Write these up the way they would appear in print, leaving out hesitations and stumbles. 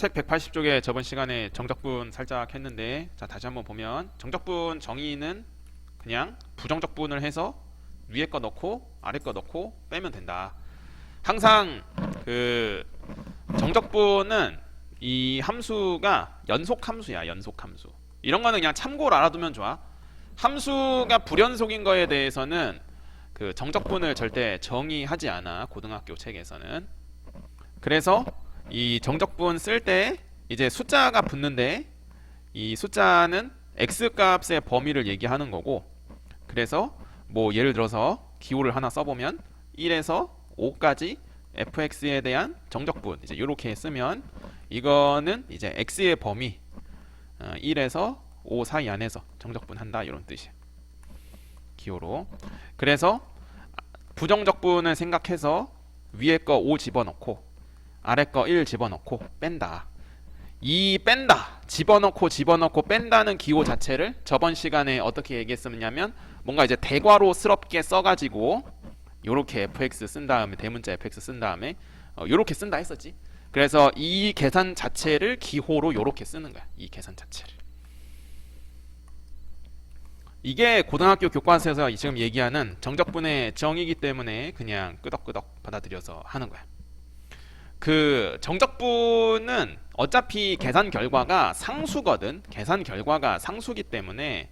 책 180쪽에 저번 시간에 정적분 살짝 했는데, 자 다시 한번 보면 정적분 정의는 그냥 부정적분을 해서 위에 거 넣고 아래 거 넣고 빼면 된다. 항상 그 정적분은 이 함수가 연속 함수야. 연속 함수. 이런 거는 그냥 참고로 알아두면 좋아. 함수가 불연속인 거에 대해서는 그 정적분을 절대 정의하지 않아, 고등학교 책에서는. 그래서 이 정적분 쓸 때 이제 숫자가 붙는데, 이 숫자는 x 값의 범위를 얘기하는 거고, 그래서 뭐 예를 들어서 기호를 하나 써보면 1에서 5까지 fx에 대한 정적분, 이제 이렇게 쓰면 이거는 이제 x의 범위 1에서 5 사이 안에서 정적분한다, 이런 뜻이에요. 기호로. 그래서 부정적분을 생각해서 위에 거 5 집어넣고 아래 거 1 집어넣고 뺀다. 이 뺀다, 집어넣고 뺀다는 기호 자체를 저번 시간에 어떻게 얘기했었냐면, 뭔가 이제 대괄호스럽게 써가지고 요렇게 fx 쓴 다음에, 대문자 fx 쓴 다음에 요렇게 쓴다 했었지. 그래서 이 계산 자체를 기호로 요렇게 쓰는 거야. 이 계산 자체를. 이게 고등학교 교과서에서 지금 얘기하는 정적분의 정의이기 때문에 그냥 끄덕끄덕 받아들여서 하는 거야. 그 정적분은 어차피 계산 결과가 상수거든. 계산 결과가 상수기 때문에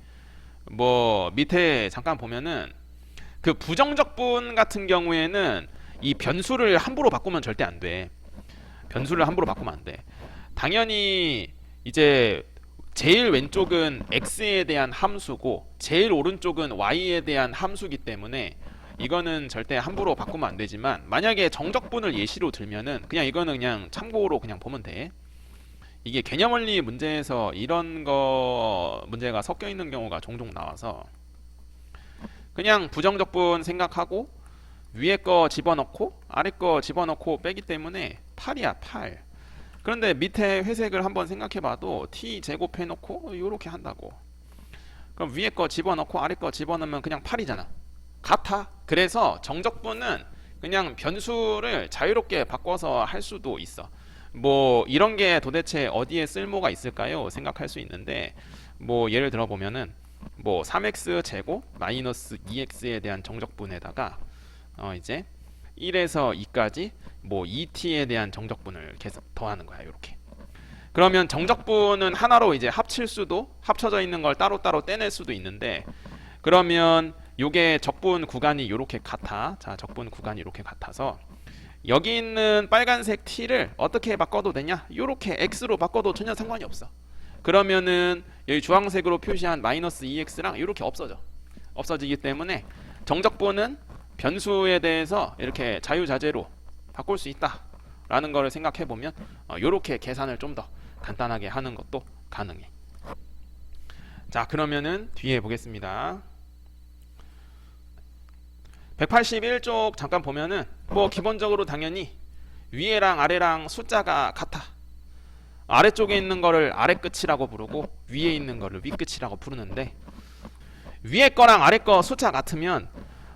뭐 밑에 잠깐 보면은 그 부정적분 같은 경우에는 이 변수를 함부로 바꾸면 절대 안 돼. 변수를 함부로 바꾸면 안 돼. 당연히 이제 제일 왼쪽은 x에 대한 함수고 제일 오른쪽은 y에 대한 함수기 때문에 이거는 절대 함부로 바꾸면 안 되지만, 만약에 정적분을 예시로 들면은 그냥 이거는 그냥 참고로 그냥 보면 돼. 이게 개념원리 문제에서 이런 거 문제가 섞여 있는 경우가 종종 나와서 그냥 부정적분 생각하고 위에 거 집어넣고 아래 거 집어넣고 빼기 때문에 8이야, 8. 그런데 밑에 회색을 한번 생각해봐도 t 제곱해놓고 이렇게 한다고. 그럼 위에 거 집어넣고 아래 거 집어넣으면 그냥 8이잖아. 같아. 그래서 정적분은 그냥 변수를 자유롭게 바꿔서 할 수도 있어. 뭐 이런 게 도대체 어디에 쓸모가 있을까요? 생각할 수 있는데, 뭐 예를 들어 보면은 뭐 3x 제곱 마이너스 2x에 대한 정적분에다가 이제 1에서 2까지 뭐 2t에 대한 정적분을 계속 더하는 거야. 이렇게. 그러면 정적분은 하나로 이제 합칠 수도, 합쳐져 있는 걸 따로따로 떼낼 수도 있는데, 그러면 요게 적분 구간이 이렇게 같아. 자, 적분 구간이 이렇게 같아서 여기 있는 빨간색 t를 어떻게 바꿔도 되냐? 이렇게 x로 바꿔도 전혀 상관이 없어. 그러면은 여기 주황색으로 표시한 마이너스 2x랑 이렇게 없어지기 때문에 정적분은 변수에 대해서 이렇게 자유자재로 바꿀 수 있다라는 거를 생각해 보면 이렇게 계산을 좀 더 간단하게 하는 것도 가능해. 자, 그러면은 뒤에 보겠습니다. 181쪽 잠깐 보면은 뭐 기본적으로 당연히 위에랑 아래랑 숫자가 같아. 아래쪽에 있는 거를 아래 끝이라고 부르고 위에 있는 거를 위 끝이라고 부르는데, 위에 거랑 아래 거 숫자 같으면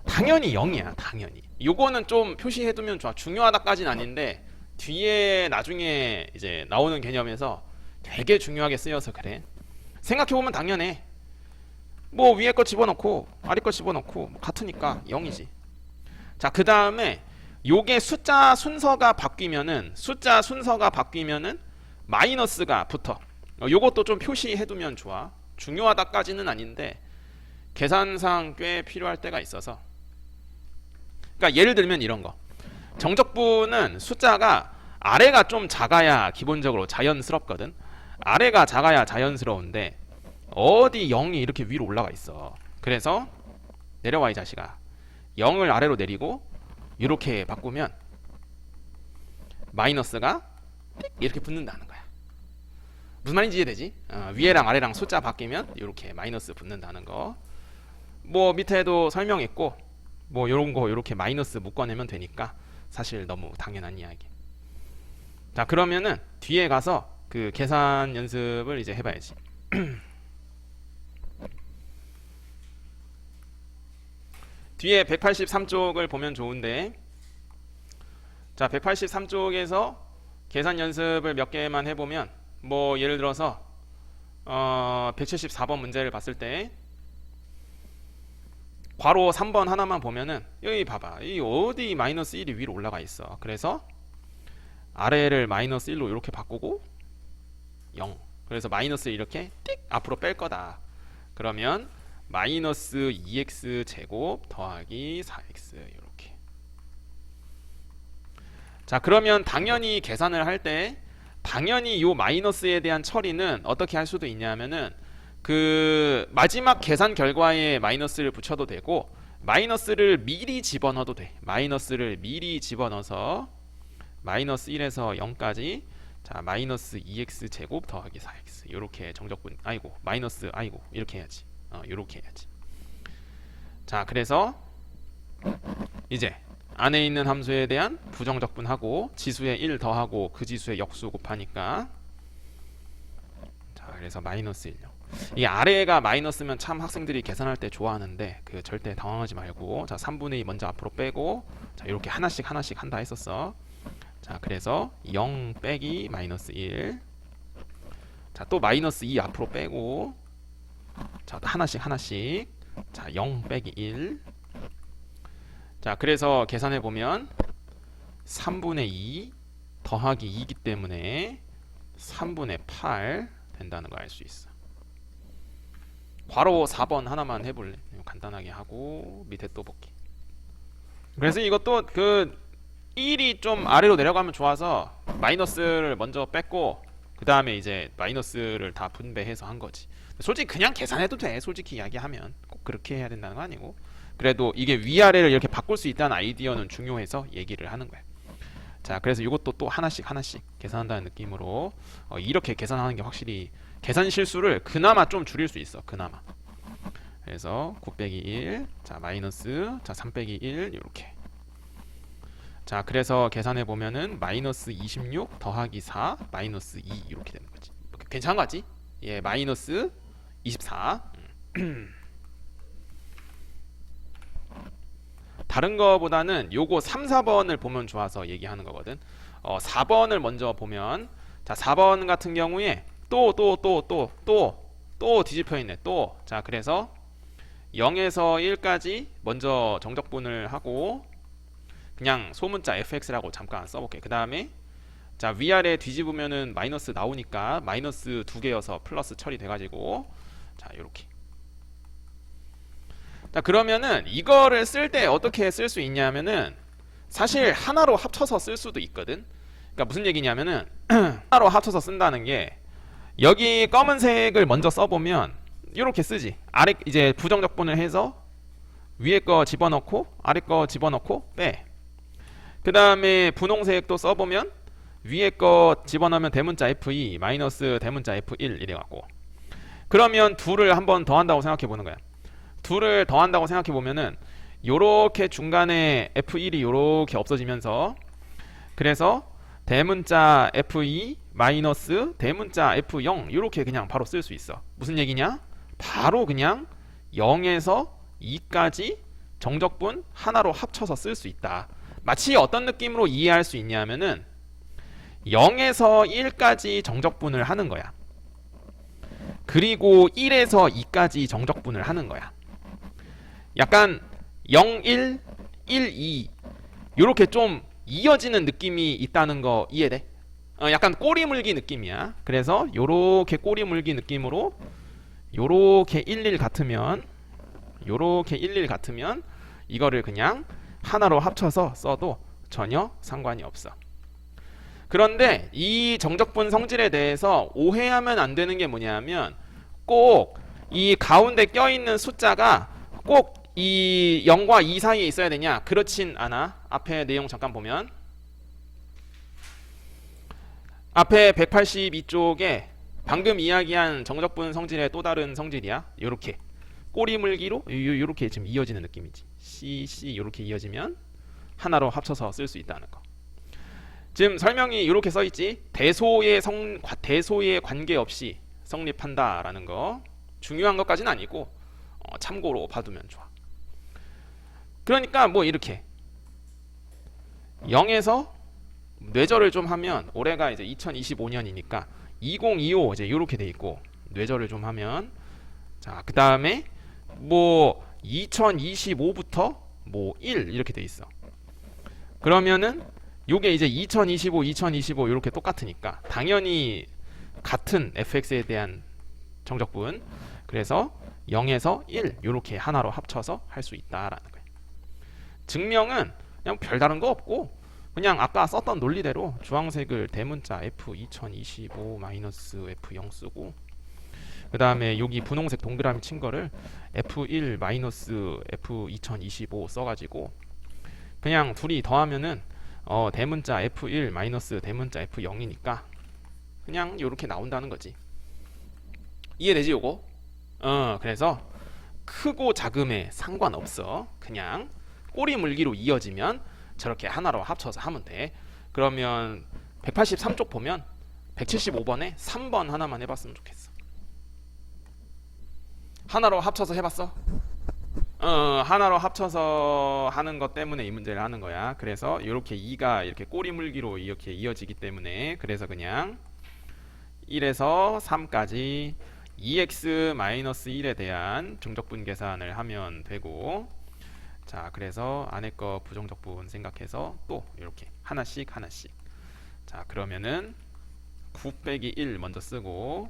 당연히 0이야. 당연히. 요거는 좀 표시해두면 좋아. 중요하다까지는 아닌데 뒤에 나중에 이제 나오는 개념에서 되게 중요하게 쓰여서 그래. 생각해보면 당연해. 뭐 위에 거 집어넣고 아래 거 집어넣고 같으니까 0이지. 자, 그 다음에 요게 숫자 순서가 바뀌면은 마이너스가 붙어. 요것도 좀 표시해두면 좋아. 중요하다까지는 아닌데 계산상 꽤 필요할 때가 있어서. 그러니까 예를 들면 이런 거. 정적분은 숫자가 아래가 좀 작아야 기본적으로 자연스럽거든. 아래가 작아야 자연스러운데 어디 0이 이렇게 위로 올라가 있어. 그래서 내려와 이 자식아. 0을 아래로 내리고 이렇게 바꾸면 마이너스가 이렇게 붙는다는 거야. 무슨 말인지 이해되지? 위에랑 아래랑 숫자 바뀌면 이렇게 마이너스 붙는다는 거. 뭐 밑에도 설명했고, 뭐 요런 거 이렇게 마이너스 묶어내면 되니까 사실 너무 당연한 이야기. 자, 그러면은 뒤에 가서 그 계산 연습을 이제 해봐야지. 뒤에 183쪽을 보면 좋은데, 자 183쪽에서 계산 연습을 몇 개만 해보면 뭐 예를 들어서 174번 문제를 봤을 때 괄호 3번 하나만 보면은 여기 봐봐. 이 어디 마이너스 1이 위로 올라가 있어. 그래서 아래를 마이너스 1로 이렇게 바꾸고 0. 그래서 마이너스 이렇게 띡 앞으로 뺄 거다. 그러면 마이너스 2x 제곱 더하기 4x 이렇게. 자, 그러면 당연히 계산을 할 때 당연히 요 마이너스에 대한 처리는 어떻게 할 수도 있냐면은 그 마지막 계산 결과에 마이너스를 붙여도 되고 마이너스를 미리 집어넣어도 돼. 마이너스를 미리 집어넣어서 마이너스 1에서 0까지 자 마이너스 2x 제곱 더하기 4x 이렇게 정적분 아이고 마이너스 아이고 이렇게 해야지. 이렇게 해야지. 자 그래서 이제 안에 있는 함수에 대한 부정적분하고 지수에 1 더하고 그 지수의 역수 곱하니까 자 그래서 마이너스 1요. 이 아래가 마이너스면 참 학생들이 계산할 때 좋아하는데 그 절대 당황하지 말고 자 3분의 2 먼저 앞으로 빼고 자 이렇게 하나씩 한다 했었어. 자 그래서 0 빼기 마이너스 1 자 또 마이너스 2 앞으로 빼고 자 하나씩 자 0 빼기 1 자 그래서 계산해 보면 3분의 2 더하기 2이기 때문에 3분의 8 된다는 거 알 수 있어. 괄호 4번 하나만 해볼래? 간단하게 하고 밑에 또 볼게. 그래서 이것도 그 1이 좀 아래로 내려가면 좋아서 마이너스를 먼저 뺐고 그 다음에 이제 마이너스를 다 분배해서 한 거지. 솔직히 그냥 계산해도 돼. 솔직히 이야기하면 꼭 그렇게 해야 된다는 거 아니고 그래도 이게 위아래를 이렇게 바꿀 수 있다는 아이디어는 중요해서 얘기를 하는 거야. 자 그래서 이것도 또 하나씩 계산한다는 느낌으로 이렇게 계산하는 게 확실히 계산 실수를 그나마 좀 줄일 수 있어. 그나마. 그래서 9 빼기 1 자 마이너스 자 3 빼기 1 이렇게. 자 그래서 계산해 보면은 마이너스 26 더하기 4 마이너스 2 이렇게 되는 거지. 괜찮은 거 같지? 예 마이너스 24 다른 거보다는 요거 3, 4번을 보면 좋아서 얘기하는 거거든. 4번을 먼저 보면 자 4번 같은 경우에 또 뒤집혀 있네. 또 자 그래서 0에서 1까지 먼저 정적분을 하고 그냥 소문자 fx라고 잠깐 써볼게. 그 다음에 자 위아래 뒤집으면은 마이너스 나오니까 마이너스 2개여서 플러스 처리돼가지고 자 요렇게. 자 그러면은 이거를 쓸 때 어떻게 쓸 수 있냐면은 사실 하나로 합쳐서 쓸 수도 있거든. 그러니까 무슨 얘기냐면은 하나로 합쳐서 쓴다는 게 여기 검은색을 먼저 써보면 이렇게 쓰지. 아래 이제 부정적분을 해서 위에 거 집어넣고 아래 거 집어넣고 빼. 그 다음에 분홍색도 써보면 위에 거 집어넣으면 대문자 F2 마이너스 대문자 F1 이래갖고 그러면 둘을 한 번 더 한다고 생각해 보는 거야. 둘을 더 한다고 생각해 보면은 요렇게 중간에 F1이 요렇게 없어지면서 그래서 대문자 F2 마이너스 대문자 F0 요렇게 그냥 바로 쓸 수 있어. 무슨 얘기냐? 바로 그냥 0에서 2까지 정적분 하나로 합쳐서 쓸 수 있다. 마치 어떤 느낌으로 이해할 수 있냐면은 0에서 1까지 정적분을 하는 거야. 그리고 1에서 2까지 정적분을 하는 거야. 약간 0, 1, 1, 2 요렇게 좀 이어지는 느낌이 있다는 거 이해돼? 약간 꼬리 물기 느낌이야. 그래서 요렇게 꼬리 물기 느낌으로 요렇게 11 같으면 요렇게 11 같으면 이거를 그냥 하나로 합쳐서 써도 전혀 상관이 없어. 그런데 이 정적분 성질에 대해서 오해하면 안 되는 게 뭐냐면 꼭 이 가운데 껴있는 숫자가 꼭 이 0과 2 사이에 있어야 되냐? 그렇진 않아. 앞에 내용 잠깐 보면 앞에 182쪽에 방금 이야기한 정적분 성질의 또 다른 성질이야. 요렇게 꼬리 물기로 요렇게 지금 이어지는 느낌이지. C 요렇게 이어지면 하나로 합쳐서 쓸 수 있다는 거. 지금 설명이 이렇게 써있지. 대소의 관계없이 성립한다라는 거. 중요한 것까지는 아니고 참고로 봐두면 좋아. 그러니까 뭐 이렇게 0에서 뇌절을 좀 하면 올해가 이제 2025년이니까 2025 이제 이렇게 돼 있고 뇌절을 좀 하면 자, 그다음에 뭐 2025부터 뭐 1 이렇게 돼 있어. 그러면은 요게 이제 2025 이렇게 똑같으니까 당연히 같은 fx에 대한 정적분. 그래서 0에서 1 이렇게 하나로 합쳐서 할 수 있다라는 거예요. 증명은 그냥 별다른 거 없고 그냥 아까 썼던 논리대로 주황색을 대문자 f 2025-f0 쓰고 그 다음에 여기 분홍색 동그라미 친 거를 f1-f2025 써가지고 그냥 둘이 더하면은 대문자 f1 대문자 f0이니까 그냥 요렇게 나온다는 거지. 이해되지 요거? 그래서 크고 작음에 상관없어. 그냥 꼬리 물기로 이어지면 저렇게 하나로 합쳐서 하면 돼. 그러면 183쪽 보면 175번에 3번 하나만 해봤으면 좋겠어. 하나로 합쳐서 해봤어? 하나로 합쳐서 하는 것 때문에 이 문제를 하는 거야. 그래서 이렇게 2가 이렇게 꼬리 물기로 이렇게 이어지기 때문에 그래서 그냥 1에서 3까지 2x-1에 대한 정적분 계산을 하면 되고 자 그래서 안에 거 부정적분 생각해서 또 이렇게 하나씩 자 그러면은 9 빼기 1 먼저 쓰고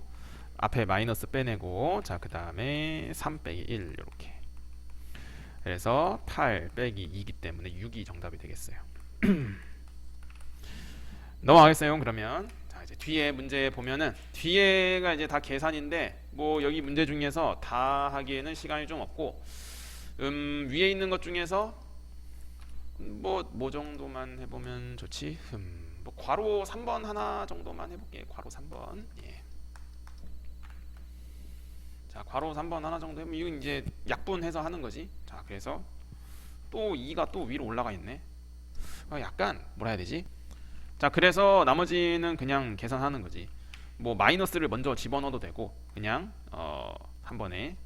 앞에 마이너스 빼내고 자 그 다음에 3 빼기 1 이렇게 그래서 8 빼기 2이기 때문에 6이 정답이 되겠어요. 넘어가겠어요. 그러면 자 이제 뒤에 문제 보면은 뒤에가 이제 다 계산인데 뭐 여기 문제 중에서 다 하기에는 시간이 좀 없고 위에 있는 것 중에서 뭐 정도만 해보면 좋지. 뭐 괄호 3번 하나 정도만 해볼게. 괄호 3번. 예. 자 괄호 3번 하나 정도 해보면 이건 이제 약분해서 하는 거지. 자 그래서 또 2가 또 위로 올라가 있네. 약간 뭐라 해야 되지? 자 그래서 나머지는 그냥 계산하는 거지. 뭐 마이너스를 먼저 집어넣어도 되고 그냥 한 번에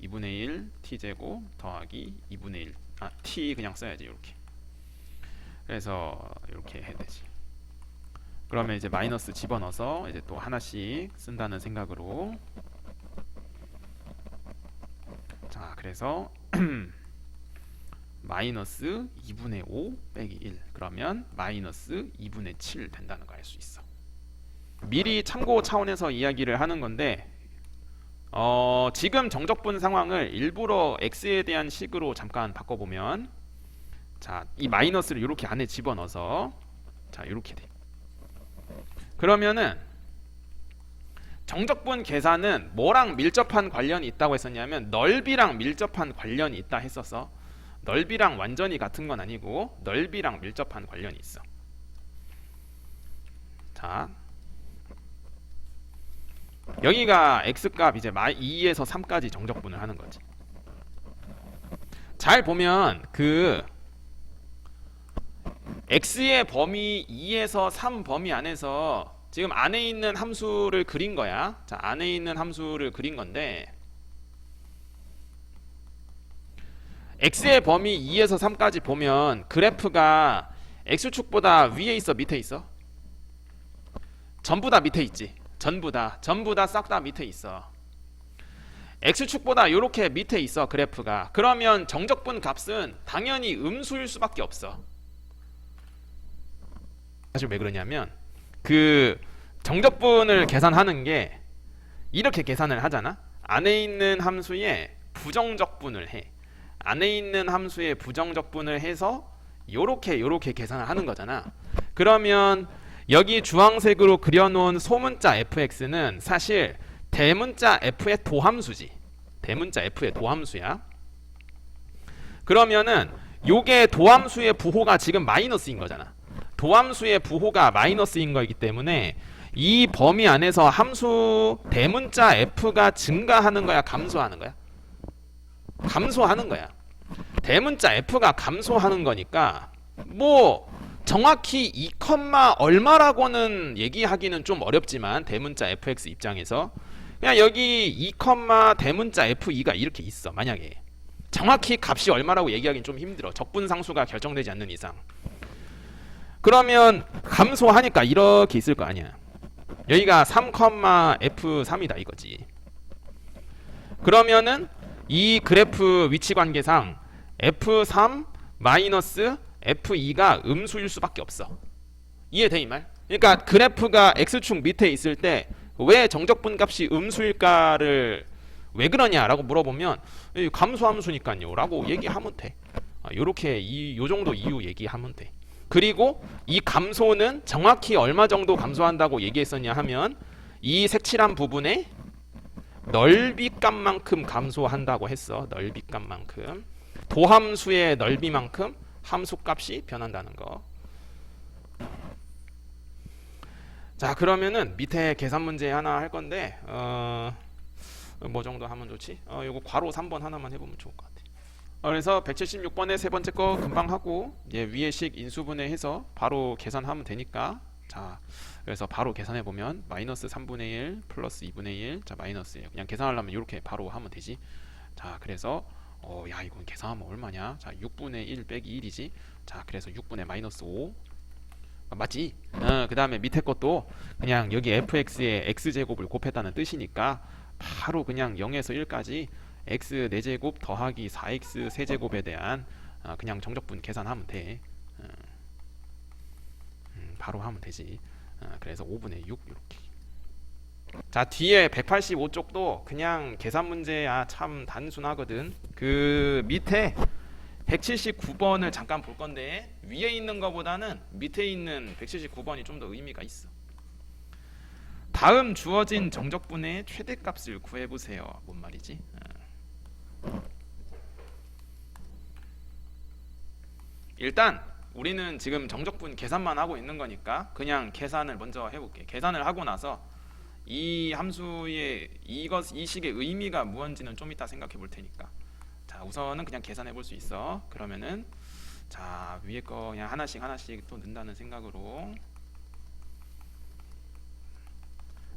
2분의 1 t제곱 더하기 2분의 1 t 그냥 써야지 이렇게. 그래서 이렇게 해야 되지. 그러면 이제 마이너스 집어넣어서 이제 또 하나씩 쓴다는 생각으로 자 그래서 마이너스 2분의 5 빼기 1 그러면 마이너스 2분의 7 된다는 거 알 수 있어. 미리 참고 차원에서 이야기를 하는 건데 지금 정적분 상황을 일부러 x에 대한 식으로 잠깐 바꿔보면 자 이 마이너스를 이렇게 안에 집어넣어서 자 이렇게 돼. 그러면은 정적분 계산은 뭐랑 밀접한 관련이 있다고 했었냐면 넓이랑 밀접한 관련이 있다 했었어. 넓이랑 완전히 같은 건 아니고 넓이랑 밀접한 관련이 있어. 자 여기가 x값 이제 2에서 3까지 정적분을 하는 거지. 잘 보면 그 x의 범위 2에서 3 범위 안에서 지금 안에 있는 함수를 그린 거야. 자 안에 있는 함수를 그린 건데 x의 범위 2에서 3까지 보면 그래프가 x축보다 위에 있어 밑에 있어? 전부 다 밑에 있지. 전부 다 싹 다 밑에 있어. x축보다 이렇게 밑에 있어 그래프가. 그러면 정적분 값은 당연히 음수일 수밖에 없어. 사실 왜 그러냐면 그 정적분을 계산하는 게 이렇게 계산을 하잖아. 안에 있는 함수에 부정적분을 해. 안에 있는 함수에 부정적분을 해서 요렇게 계산을 하는 거잖아. 그러면 여기 주황색으로 그려놓은 소문자 fx는 사실 대문자 f의 도함수지. 대문자 f의 도함수야. 그러면은 요게 도함수의 부호가 지금 마이너스인 거잖아. 도함수의 부호가 마이너스인 거이기 때문에 이 범위 안에서 함수 대문자 f가 증가하는 거야 감소하는 거야? 감소하는 거야. 대문자 f가 감소하는 거니까 뭐 정확히 2, 얼마라고는 얘기하기는 좀 어렵지만 대문자 fx 입장에서 그냥 여기 2, 대문자 f2가 이렇게 있어. 만약에 정확히 값이 얼마라고 얘기하기는 좀 힘들어. 적분상수가 결정되지 않는 이상. 그러면 감소하니까 이렇게 있을 거 아니야. 여기가 3,f3이다 이거지. 그러면은 이 그래프 위치 관계상 f3 마이너스 f2가 음수일 수밖에 없어. 이해돼 이 말? 그러니까 그래프가 x축 밑에 있을 때 왜 정적분 값이 음수일까를 왜 그러냐라고 물어보면 감소함수니까요 라고 얘기하면 돼. 요렇게 요 정도 이유 얘기하면 돼. 그리고 이 감소는 정확히 얼마 정도 감소한다고 얘기했었냐 하면 이 색칠한 부분에 넓이 값만큼 감소한다고 했어. 넓이 값만큼. 도함수의 넓이만큼 함수 값이 변한다는 거. 자, 그러면은 밑에 계산 문제 하나 할 건데 뭐 정도 하면 좋지? 요거 괄호 3번 하나만 해보면 좋을 것 같아. 그래서 176번의 세 번째 거 금방 하고 위에 식 인수분해해서 바로 계산하면 되니까. 자, 그래서 바로 계산해 보면 마이너스 3분의 1 플러스 2분의 1. 자, 마이너스 1. 그냥 계산하려면 이렇게 바로 하면 되지. 자, 그래서 야, 이건 계산하면 얼마냐? 자, 6분의 1 빼기 1이지. 자, 그래서 6분의 마이너스 5. 맞지? 그 다음에 밑에 것도 그냥 여기 fx에 x제곱을 곱했다는 뜻이니까 바로 그냥 0에서 1까지 x 4제곱 더하기 4x 세제곱에 대한 그냥 정적분 계산하면 돼. 바로 하면 되지. 그래서 5분의 6 이렇게. 자, 뒤에 185쪽도 그냥 계산 문제야. 참 단순하거든. 그 밑에 179번을 잠깐 볼 건데 위에 있는 것보다는 밑에 있는 179번이 좀 더 의미가 있어. 다음 주어진 정적분의 최대값을 구해보세요. 뭔 말이지? 일단 우리는 지금 정적분 계산만 하고 있는 거니까 그냥 계산을 먼저 해볼게. 계산을 하고 나서 이 함수의 이 식의 의미가 무언지는 좀 이따 생각해 볼 테니까. 자, 우선은 그냥 계산해 볼 수 있어. 그러면은 자, 위에 거 그냥 하나씩 또 넣는다는 생각으로.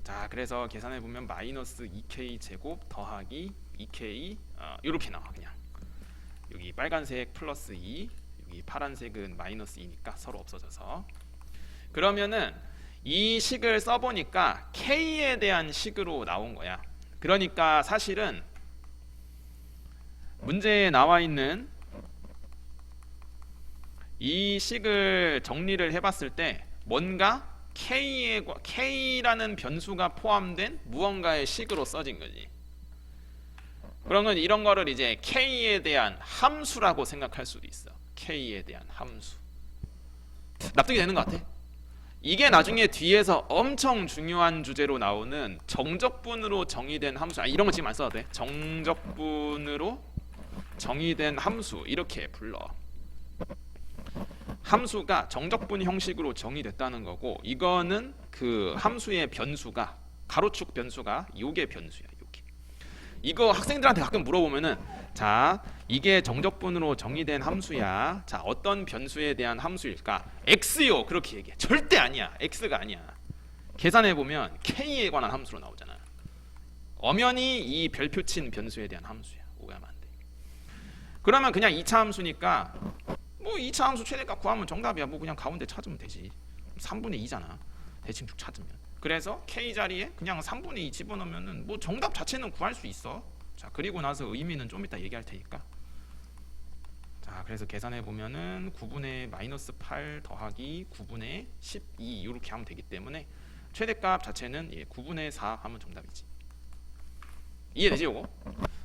자, 그래서 계산해 보면 마이너스 2k 제곱 더하기 2k 이렇게 나와. 그냥 여기 빨간색 플러스 2, 여기 파란색은 마이너스 2니까 서로 없어져서. 그러면은 이 식을 써보니까 k에 대한 식으로 나온 거야. 그러니까 사실은 문제에 나와 있는 이 식을 정리를 해봤을 때 뭔가 K라는 변수가 포함된 무언가의 식으로 써진 거지. 그러면 이런 거를 이제 K에 대한 함수라고 생각할 수도 있어. K에 대한 함수. 납득이 되는 것 같아. 이게 나중에 뒤에서 엄청 중요한 주제로 나오는 정적분으로 정의된 함수. 이런 거 지금 안 써도 돼. 정적분으로 정의된 함수 이렇게 불러. 함수가 정적분 형식으로 정의됐다는 거고, 이거는 그 함수의 변수가 가로축 변수가 요게 변수야. 요게. 이거 학생들한테 가끔 물어보면은 자, 이게 정적분으로 정의된 함수야. 자, 어떤 변수에 대한 함수일까? x요. 그렇게 얘기해. 절대 아니야. x가 아니야. 계산해 보면 k에 관한 함수로 나오잖아. 엄연히 이 별표 친 변수에 대한 함수야. 오해하면 안 돼. 그러면 그냥 2차 함수니까 뭐 2차 함수 최대값 구하면 정답이야. 뭐 그냥 가운데 찾으면 되지. 3분의 2잖아. 대칭축 찾으면. 그래서 k 자리에 그냥 3분의 2 집어넣으면은 뭐 정답 자체는 구할 수 있어. 자, 그리고 나서 의미는 좀 이따 얘기할 테니까. 자, 그래서 계산해 보면은 9분의 마이너스 8 더하기 9분의 12 이렇게 하면 되기 때문에 최대값 자체는 9분의 4 하면 정답이지. 이해되지 요거?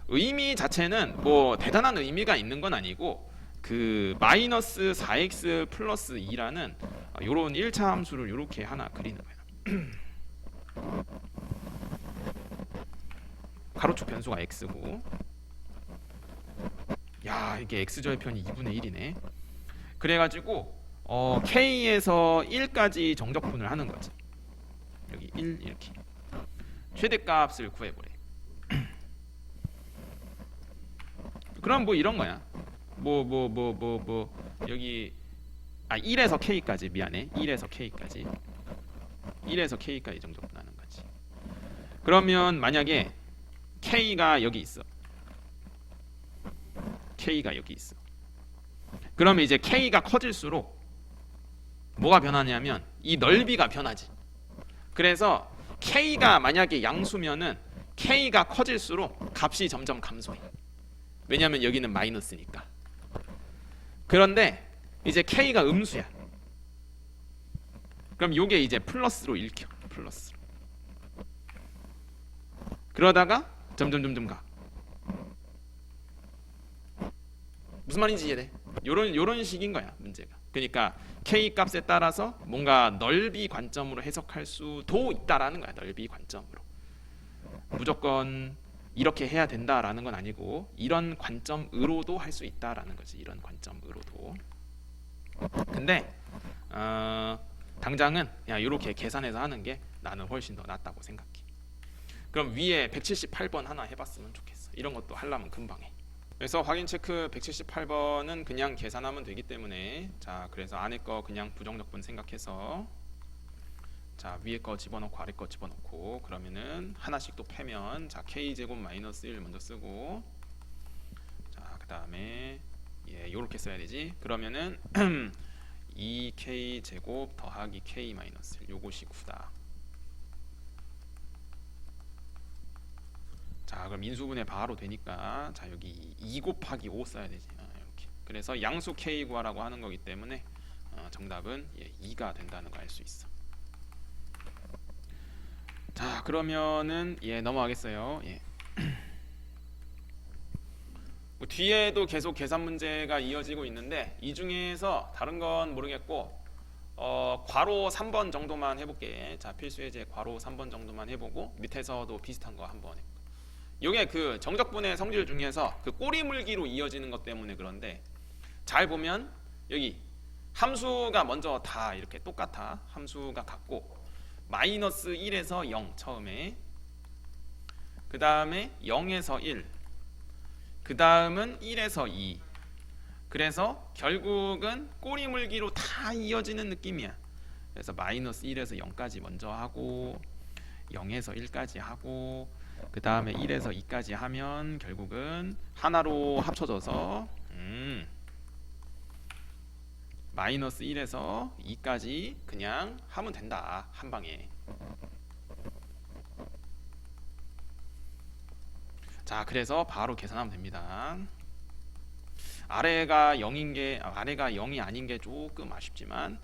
의미 자체는 뭐 대단한 의미가 있는 건 아니고 그 마이너스 4x 플러스 2라는 요런 1차 함수를 요렇게 하나 그리는 거야. 가로축 변수가 x고, 야, 이게 x절편이 2분의 1이네. 그래가지고 k에서 1까지 정적분을 하는 거지. 여기 1 이렇게 최대값을 구해보래. 그럼 뭐 이런 거야. 여기 1에서 k까지 미안해. 1에서 k까지. 1에서 k까지 정적분하는 거지. 그러면 만약에 k가 여기 있어. k가 여기 있어. 그러면 이제 k가 커질수록 뭐가 변하냐면 이 넓이가 변하지. 그래서 K가 만약에 양수면은 K가 커질수록 값이 점점 감소해. 왜냐면 여기는 마이너스니까. 그런데 이제 K가 음수야. 그럼 요게 이제 플러스로 읽혀. 플러스로. 그러다가 점점 가. 무슨 말인지 이해돼? 요런 식인 거야, 문제가. 그러니까 K 값에 따라서 뭔가 넓이 관점으로 해석할 수도 있다라는 거야. 넓이 관점으로. 무조건 이렇게 해야 된다라는 건 아니고 이런 관점으로도 할 수 있다라는 거지. 이런 관점으로도. 근데 당장은 그냥 이렇게 계산해서 하는 게 나는 훨씬 더 낫다고 생각해. 그럼 위에 178번 하나 해봤으면 좋겠어. 이런 것도 하려면 금방 해. 그래서 확인 체크 178번은 그냥 계산하면 되기 때문에, 자 그래서 안에 거 그냥 부정적분 생각해서, 자 위에 거 집어넣고 아래 거 집어넣고, 그러면은 하나씩 또 빼면, 자 k제곱 마이너스 1 먼저 쓰고, 자 그 다음에 요렇게 써야 되지. 그러면은 2k 제곱 더하기 k 마이너스 1, 요것이 9다. 자 그럼 인수분해 바로 되니까, 자 여기 2 곱하기 5 써야 되지. 이렇게. 그래서 양수 k 구하라고 하는 거기 때문에 정답은 2가 된다는 거 알 수 있어. 자 그러면은 넘어가겠어요. 뭐 뒤에도 계속 계산 문제가 이어지고 있는데, 이 중에서 다른 건 모르겠고 괄호 3번 정도만 해볼게. 자 필수예제 괄호 3번 정도만 해보고, 밑에서도 비슷한 거 한번 해볼게. 이게 그 정적분의 성질 중에서 그 꼬리 물기로 이어지는 것 때문에 그런데, 잘 보면 여기 함수가 먼저 다 이렇게 똑같아. 함수가 같고, 마이너스 1에서 0 처음에, 그 다음에 0에서 1, 그 다음은 1에서 2. 그래서 결국은 꼬리 물기로 다 이어지는 느낌이야. 그래서 마이너스 1에서 0까지 먼저 하고, 0에서 1까지 하고, 그 다음에 1에서 2까지 하면 결국은 하나로 합쳐져서 마이너스 1에서 2까지 그냥 하면 된다, 한 방에. 자 그래서 바로 계산하면 됩니다. 아래가 0이 아닌 게 조금 아쉽지만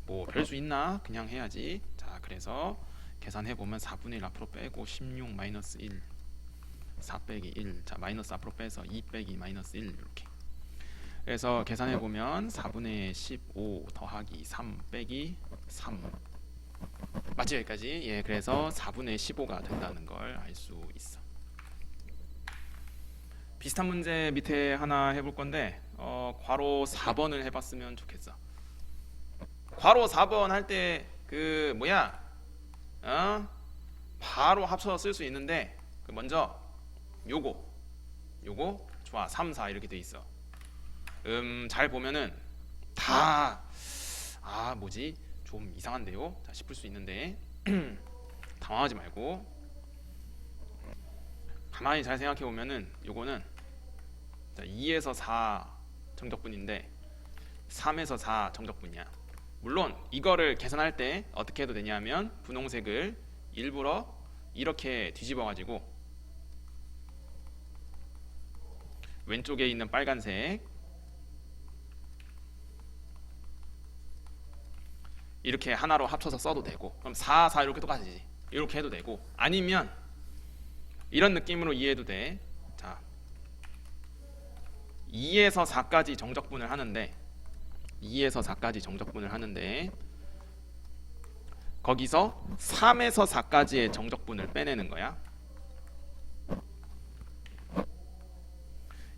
뭐 별 수 있나, 그냥 해야지. 자 그래서 계산해보면 4분의 1 앞으로 빼고 16 마이너스 1, 4 빼기 1, 자 마이너스 앞으로 빼서 2 빼기 마이너스 1, 이렇게. 그래서 계산해보면 4분의 15 더하기 3 빼기 3, 맞지 여기까지? 그래서 4분의 15가 된다는 걸 알 수 있어. 비슷한 문제 밑에 하나 해볼 건데, 괄호 4번을 해봤으면 좋겠어. 괄호 4번 할 때 그 뭐야, 바로 합쳐서 쓸 수 있는데, 그 먼저 요거 좋아, 3, 4 이렇게 돼 있어. 잘 보면은 다 뭐지 좀 이상한데요, 자 싶을 수 있는데 당황하지 말고 가만히 잘 생각해 보면은, 요거는 2에서 4 정적분인데 3에서 4 정적분이야. 물론 이거를 계산할 때 어떻게 해도 되냐면, 분홍색을 일부러 이렇게 뒤집어 가지고 왼쪽에 있는 빨간색 이렇게 하나로 합쳐서 써도 되고, 그럼 4, 4 이렇게 똑같이 이렇게 해도 되고, 아니면 이런 느낌으로 이해해도 돼. 자 2에서 4까지 정적분을 하는데, 2에서 4까지 정적분을 하는데 거기서 3에서 4까지의 정적분을 빼내는 거야.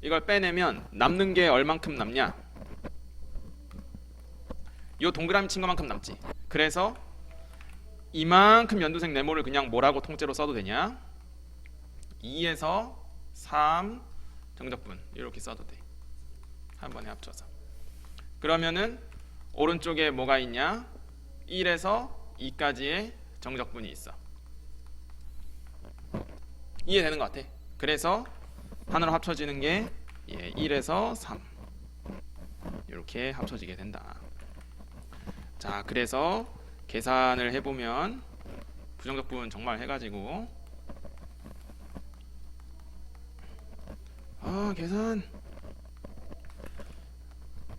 이걸 빼내면 남는 게 얼만큼 남냐? 요 동그라미 친 것만큼 남지. 그래서 이만큼 연두색 네모를 그냥 뭐라고 통째로 써도 되냐? 2에서 3 정적분 이렇게 써도 돼, 한 번에 합쳐서. 그러면은 오른쪽에 뭐가 있냐? 1에서 2까지의 정적분이 있어. 이해되는 것 같아. 그래서 하나로 합쳐지는 게 1에서 3 이렇게 합쳐지게 된다. 자, 그래서 계산을 해보면 부정적 부분 정말 해가지고 계산.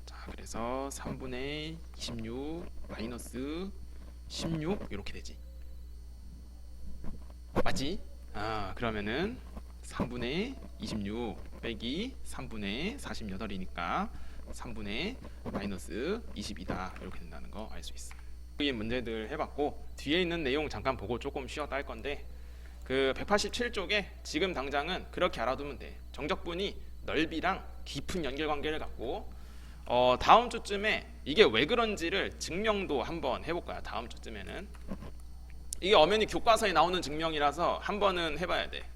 자, 그래서 3분의 26 마이너스 16 이렇게 되지. 맞지? 그러면은 3분의 26 빼기 3분의 48이니까 3분의 마이너스 20이다 이렇게 된다는 거 알 수 있어. 이 문제들 해봤고 뒤에 있는 내용 잠깐 보고 조금 쉬었다 할 건데 그 187쪽에 지금 당장은 그렇게 알아두면 돼. 정적분이 넓이랑 깊은 연결관계를 갖고 다음 주쯤에 이게 왜 그런지를 증명도 한번 해볼 거야. 다음 주쯤에는 이게 엄연히 교과서에 나오는 증명이라서 한 번은 해봐야 돼.